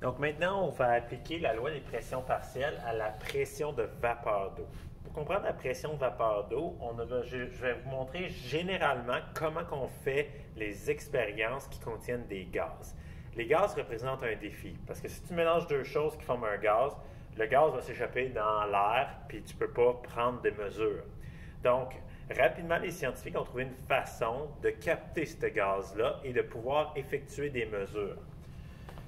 Donc maintenant, on va appliquer la loi des pressions partielles à la pression de vapeur d'eau. Pour comprendre la pression de vapeur d'eau, je vais vous montrer généralement comment on fait les expériences qui contiennent des gaz. Les gaz représentent un défi, parce que si tu mélanges deux choses qui forment un gaz, le gaz va s'échapper dans l'air, puis tu ne peux pas prendre des mesures. Donc, rapidement, les scientifiques ont trouvé une façon de capter ce gaz-là et de pouvoir effectuer des mesures.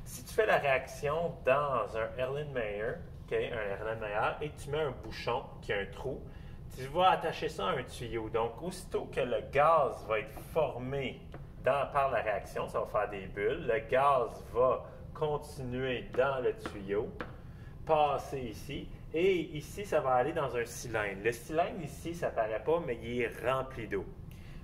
Si tu fais la réaction dans un Erlenmeyer, un Erlenmeyer, et tu mets un bouchon qui a un trou, tu vas attacher ça à un tuyau. Donc, aussitôt que le gaz va être formé par la réaction, ça va faire des bulles, le gaz va continuer dans le tuyau, passer ici, et ici, ça va aller dans un cylindre. Le cylindre ici, ça ne paraît pas, mais il est rempli d'eau.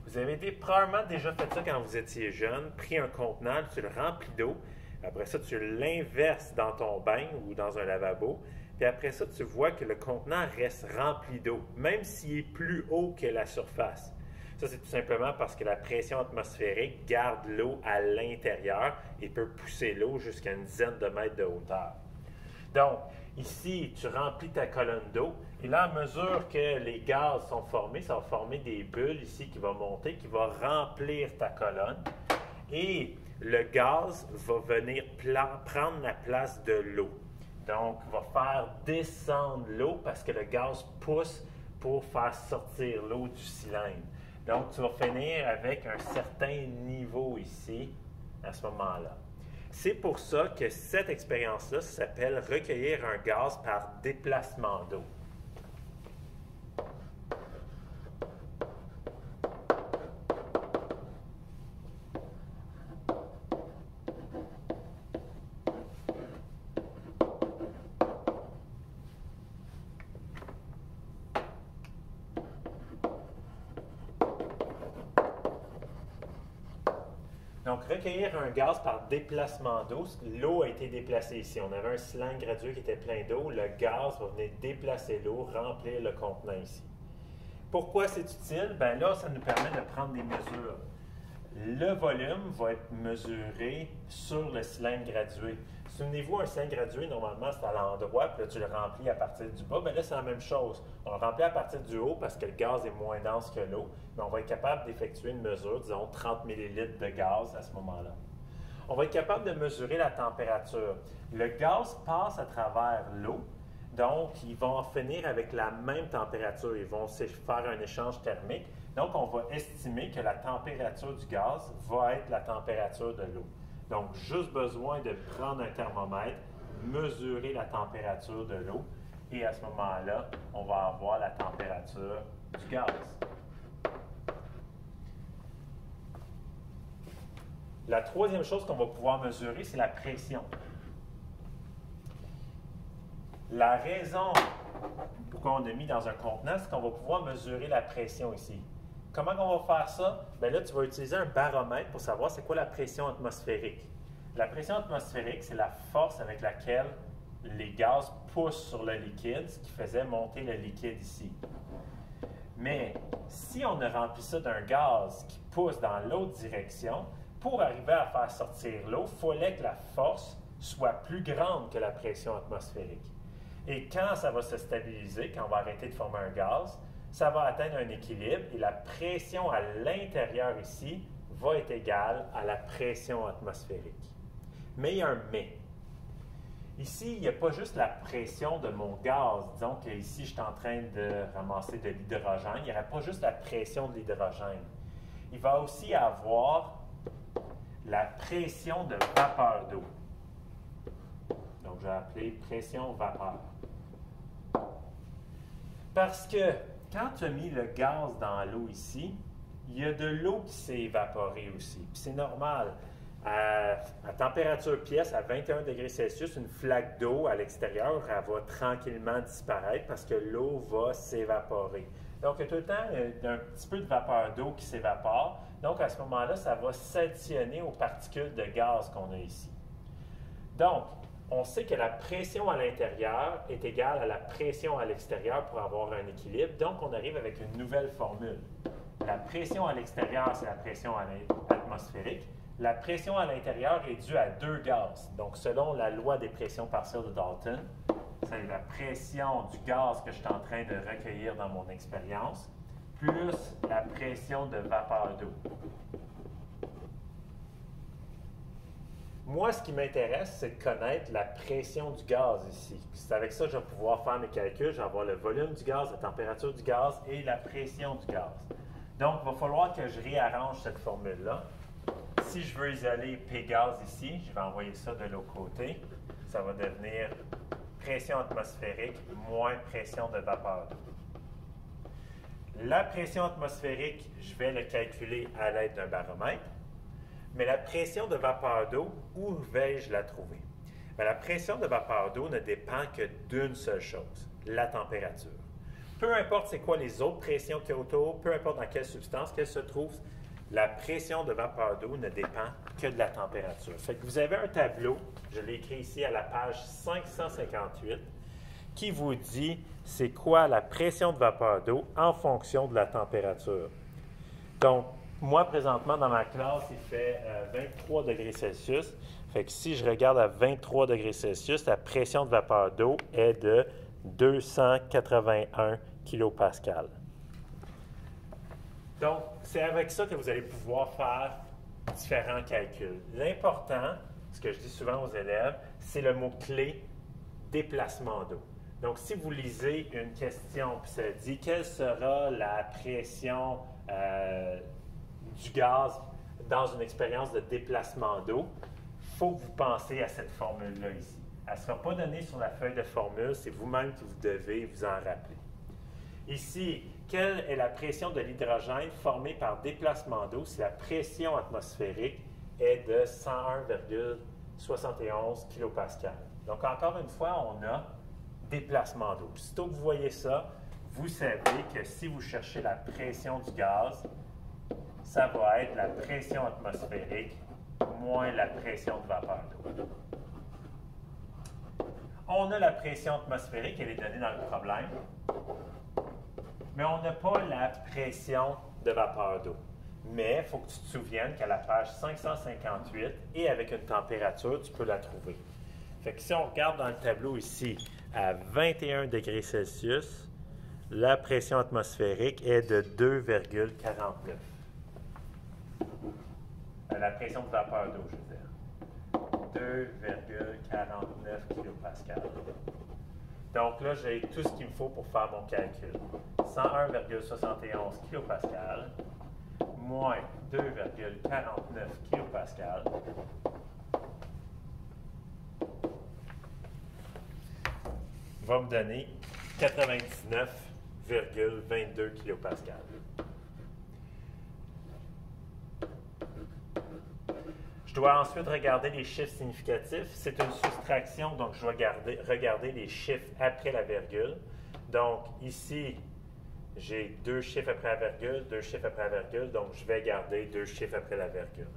Vous avez probablement déjà fait ça quand vous étiez jeune, pris un contenant, tu le remplis d'eau, après ça, tu l'inverses dans ton bain ou dans un lavabo, puis après ça, tu vois que le contenant reste rempli d'eau, même s'il est plus haut que la surface. Ça, c'est tout simplement parce que la pression atmosphérique garde l'eau à l'intérieur et peut pousser l'eau jusqu'à une dizaine de mètres de hauteur. Donc, ici, tu remplis ta colonne d'eau et là, à mesure que les gaz sont formés, ça va former des bulles ici qui vont monter, qui vont remplir ta colonne et le gaz va venir prendre la place de l'eau. Donc, va faire descendre l'eau parce que le gaz pousse pour faire sortir l'eau du cylindre. Donc, tu vas finir avec un certain niveau ici, à ce moment-là. C'est pour ça que cette expérience-là s'appelle recueillir un gaz par déplacement d'eau. Donc, recueillir un gaz par déplacement d'eau, l'eau a été déplacée ici. On avait un cylindre gradué qui était plein d'eau. Le gaz va venir déplacer l'eau, remplir le contenant ici. Pourquoi c'est utile? Bien là, ça nous permet de prendre des mesures. Le volume va être mesuré sur le cylindre gradué. Souvenez-vous, un cylindre gradué, normalement, c'est à l'endroit, puis là, tu le remplis à partir du bas. Bien là, c'est la même chose. On le remplit à partir du haut parce que le gaz est moins dense que l'eau, mais on va être capable d'effectuer une mesure, disons 30 ml de gaz à ce moment-là. On va être capable de mesurer la température. Le gaz passe à travers l'eau, donc ils vont en finir avec la même température. Ils vont faire un échange thermique. Donc, on va estimer que la température du gaz va être la température de l'eau. Donc, juste besoin de prendre un thermomètre, mesurer la température de l'eau, et à ce moment-là, on va avoir la température du gaz. La troisième chose qu'on va pouvoir mesurer, c'est la pression. La raison pourquoi on a mis dans un contenant, c'est qu'on va pouvoir mesurer la pression ici. Comment on va faire ça? Bien là, tu vas utiliser un baromètre pour savoir c'est quoi la pression atmosphérique. La pression atmosphérique, c'est la force avec laquelle les gaz poussent sur le liquide, ce qui faisait monter le liquide ici. Mais si on a rempli ça d'un gaz qui pousse dans l'autre direction, pour arriver à faire sortir l'eau, il fallait que la force soit plus grande que la pression atmosphérique. Et quand ça va se stabiliser, quand on va arrêter de former un gaz, ça va atteindre un équilibre et la pression à l'intérieur ici va être égale à la pression atmosphérique. Mais il y a un mais. Ici, il n'y a pas juste la pression de mon gaz. Disons qu'ici, je suis en train de ramasser de l'hydrogène. Il n'y aurait pas juste la pression de l'hydrogène. Il va aussi avoir la pression de vapeur d'eau. Donc, je vais appeler pression vapeur. Parce que quand tu as mis le gaz dans l'eau ici, il y a de l'eau qui s'est évaporée aussi. Puis c'est normal. À température pièce, à 21 degrés Celsius, une flaque d'eau à l'extérieur, elle va tranquillement disparaître parce que l'eau va s'évaporer. Donc, il y a tout le temps un petit peu de vapeur d'eau qui s'évapore. Donc, à ce moment-là, ça va s'additionner aux particules de gaz qu'on a ici. Donc, on sait que la pression à l'intérieur est égale à la pression à l'extérieur pour avoir un équilibre. Donc, on arrive avec une nouvelle formule. La pression à l'extérieur, c'est la pression atmosphérique. La pression à l'intérieur est due à deux gaz. Donc, selon la loi des pressions partielles de Dalton, c'est la pression du gaz que je suis en train de recueillir dans mon expérience, plus la pression de vapeur d'eau. Moi, ce qui m'intéresse, c'est de connaître la pression du gaz ici. C'est avec ça que je vais pouvoir faire mes calculs. Je vais avoir le volume du gaz, la température du gaz et la pression du gaz. Donc, il va falloir que je réarrange cette formule-là. Si je veux isoler P gaz ici, je vais envoyer ça de l'autre côté. Ça va devenir pression atmosphérique moins pression de vapeur d'eau. La pression atmosphérique, je vais le calculer à l'aide d'un baromètre. Mais la pression de vapeur d'eau, où vais-je la trouver? Bien, la pression de vapeur d'eau ne dépend que d'une seule chose, la température. Peu importe c'est quoi les autres pressions qu'il y a autour, peu importe dans quelle substance qu'elle se trouve, la pression de vapeur d'eau ne dépend que de la température. Fait que vous avez un tableau, je l'ai écrit ici à la page 558, qui vous dit c'est quoi la pression de vapeur d'eau en fonction de la température. Donc, moi, présentement, dans ma classe, il fait 23 degrés Celsius. Fait que si je regarde à 23 degrés Celsius, la pression de vapeur d'eau est de 281 kPa. Donc, c'est avec ça que vous allez pouvoir faire différents calculs. L'important, ce que je dis souvent aux élèves, c'est le mot-clé déplacement d'eau. Donc, si vous lisez une question, puis ça dit quelle sera la pression du gaz dans une expérience de déplacement d'eau, il faut que vous pensiez à cette formule-là ici. Elle ne sera pas donnée sur la feuille de formule, c'est vous-même qui vous devez vous en rappeler. Ici, quelle est la pression de l'hydrogène formée par déplacement d'eau si la pression atmosphérique est de 101,71 kPa? Donc, encore une fois, on a déplacement d'eau. Sitôt que vous voyez ça, vous savez que si vous cherchez la pression du gaz, ça va être la pression atmosphérique moins la pression de vapeur d'eau. On a la pression atmosphérique, elle est donnée dans le problème, mais on n'a pas la pression de vapeur d'eau. Mais il faut que tu te souviennes qu'à la page 558 et avec une température, tu peux la trouver. Fait que si on regarde dans le tableau ici, à 21 degrés Celsius, la pression atmosphérique est de 2,49. La pression de vapeur d'eau, je veux dire. 2,49 kPa. Donc là, j'ai tout ce qu'il me faut pour faire mon calcul. 101,71 kPa moins 2,49 kPa va me donner 99,22 kPa. Je dois ensuite regarder les chiffres significatifs. C'est une soustraction, donc je dois regarder les chiffres après la virgule. Donc ici, j'ai deux chiffres après la virgule, deux chiffres après la virgule, donc je vais garder deux chiffres après la virgule.